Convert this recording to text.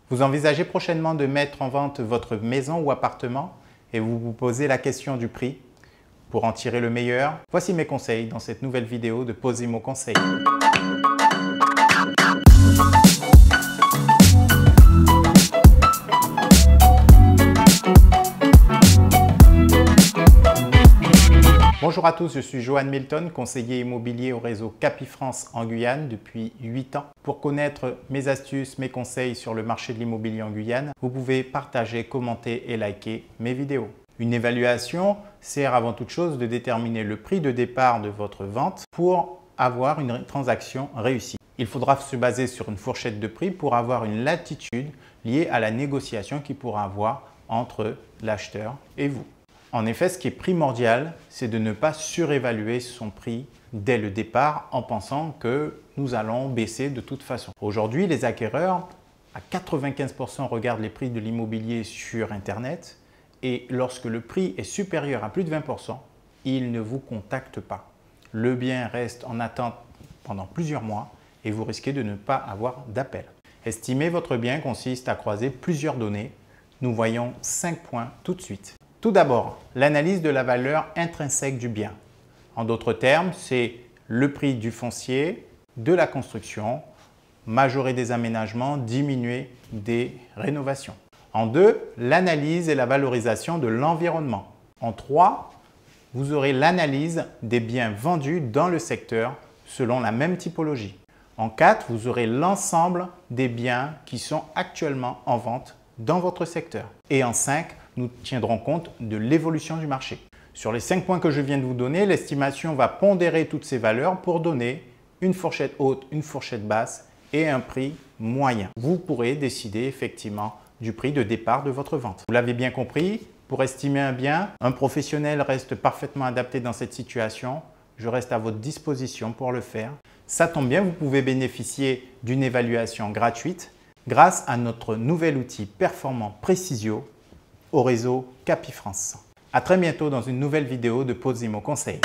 Vous envisagez prochainement de mettre en vente votre maison ou appartement et vous vous posez la question du prix. Pour en tirer le meilleur, voici mes conseils dans cette nouvelle vidéo de Posimo Conseil. Bonjour à tous, je suis Johan Milton, conseiller immobilier au réseau Capifrance en Guyane depuis 8 ans. Pour connaître mes astuces, mes conseils sur le marché de l'immobilier en Guyane, vous pouvez partager, commenter et liker mes vidéos. Une évaluation sert avant toute chose de déterminer le prix de départ de votre vente pour avoir une transaction réussie. Il faudra se baser sur une fourchette de prix pour avoir une latitude liée à la négociation qu'il pourra avoir entre l'acheteur et vous. En effet, ce qui est primordial, c'est de ne pas surévaluer son prix dès le départ en pensant que nous allons baisser de toute façon. Aujourd'hui, les acquéreurs, à 95%, regardent les prix de l'immobilier sur Internet et lorsque le prix est supérieur à plus de 20%, ils ne vous contactent pas. Le bien reste en attente pendant plusieurs mois et vous risquez de ne pas avoir d'appel. Estimer votre bien consiste à croiser plusieurs données. Nous voyons 5 points tout de suite. Tout d'abord, l'analyse de la valeur intrinsèque du bien. En d'autres termes, c'est le prix du foncier, de la construction, majorer des aménagements, diminuer des rénovations. En 2, l'analyse et la valorisation de l'environnement. En 3, vous aurez l'analyse des biens vendus dans le secteur selon la même typologie. En 4, vous aurez l'ensemble des biens qui sont actuellement en vente dans votre secteur. Et en 5, nous tiendrons compte de l'évolution du marché. Sur les 5 points que je viens de vous donner, l'estimation va pondérer toutes ces valeurs pour donner une fourchette haute, une fourchette basse et un prix moyen. Vous pourrez décider effectivement du prix de départ de votre vente. Vous l'avez bien compris, pour estimer un bien, un professionnel reste parfaitement adapté dans cette situation. Je reste à votre disposition pour le faire. Ça tombe bien, vous pouvez bénéficier d'une évaluation gratuite grâce à notre nouvel outil performant Précisio au réseau Capifrance. À très bientôt dans une nouvelle vidéo de Posimo Conseil.